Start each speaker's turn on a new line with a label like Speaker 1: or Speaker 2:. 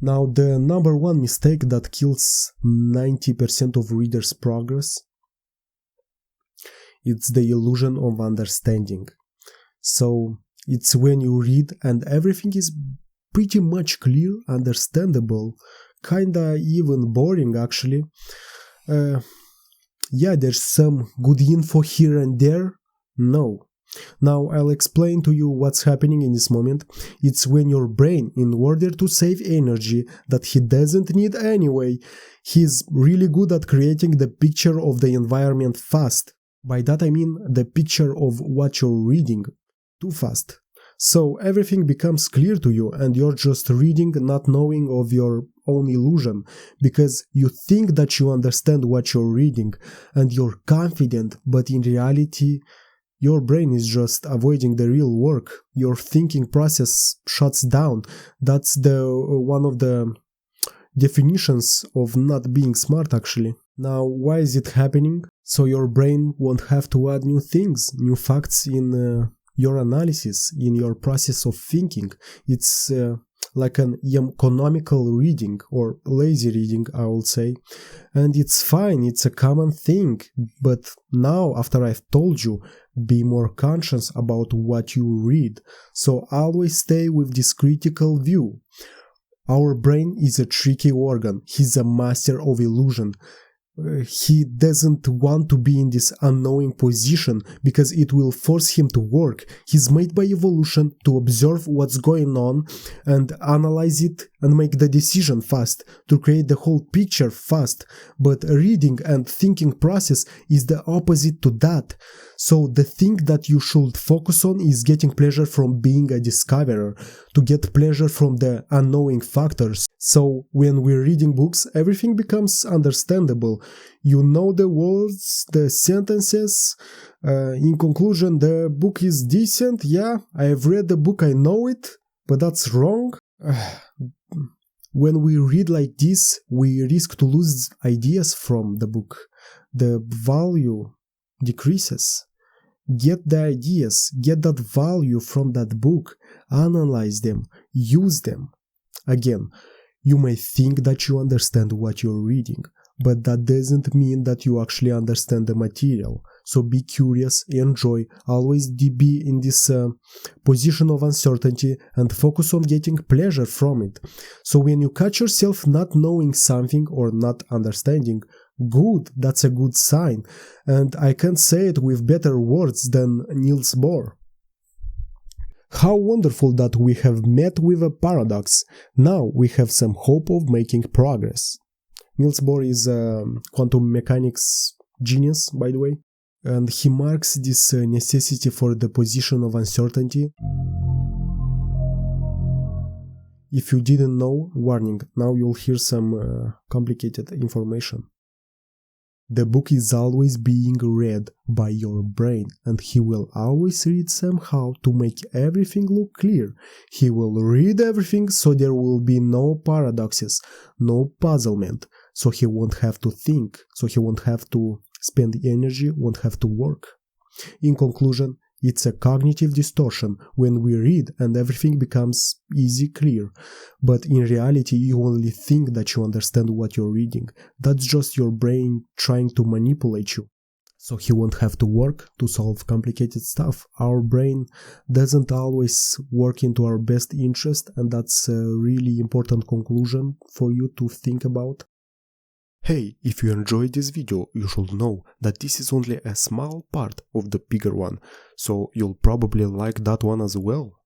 Speaker 1: Now, the number one mistake that kills 90% of readers' progress, it's the illusion of understanding. So, it's when you read and everything is pretty much clear, understandable, kinda even boring actually. Yeah, there's some good info here and there. No. Now I'll explain to you what's happening in this moment. It's when your brain, in order to save energy that he doesn't need anyway, he's really good at creating the picture of the environment fast. By that I mean the picture of what you're reading too fast. So everything becomes clear to you and you're just reading not knowing of your own illusion, because you think that you understand what you're reading and you're confident, but in reality your brain is just avoiding the real work. Your thinking process shuts down. That's one of the definitions of not being smart actually. Now, why is it happening? So your brain won't have to add new things, new facts in your analysis, in your process of thinking. It's like an economical reading or lazy reading, I would say. And it's fine, it's a common thing. But now, after I've told you, be more conscious about what you read. So always stay with this critical view. Our brain is a tricky organ. He's a master of illusion. He doesn't want to be in this unknowing position because it will force him to work. He's made by evolution to observe what's going on and analyze it and make the decision fast, to create the whole picture fast. But reading and thinking process is the opposite to that. So the thing that you should focus on is getting pleasure from being a discoverer, to get pleasure from the unknowing factors. So when we're reading books, everything becomes understandable. You know the words, the sentences. In conclusion, the book is decent. Yeah, I have read the book, I know it, but that's wrong. When we read like this, we risk to lose ideas from the book. The value decreases. Get the ideas, get that value from that book, analyze them, use them. Again, you may think that you understand what you're reading, but that doesn't mean that you actually understand the material. So be curious, enjoy, always be in this position of uncertainty and focus on getting pleasure from it. So when you catch yourself not knowing something or not understanding, good, that's a good sign. And I can't say it with better words than Niels Bohr. How wonderful that we have met with a paradox. Now we have some hope of making progress. Niels Bohr is a quantum mechanics genius, by the way, and he marks this necessity for the position of uncertainty. If you didn't know, warning, now you'll hear some complicated information. The book is always being read by your brain, and he will always read somehow to make everything look clear. He will read everything so there will be no paradoxes, no puzzlement, so he won't have to think, so he won't have to spend energy, won't have to work. In conclusion, it's a cognitive distortion when we read and everything becomes easy, clear. But in reality, you only think that you understand what you're reading. That's just your brain trying to manipulate you. So he won't have to work to solve complicated stuff. Our brain doesn't always work into our best interest, and that's a really important conclusion for you to think about. Hey, if you enjoyed this video, you should know that this is only a small part of the bigger one, so you'll probably like that one as well.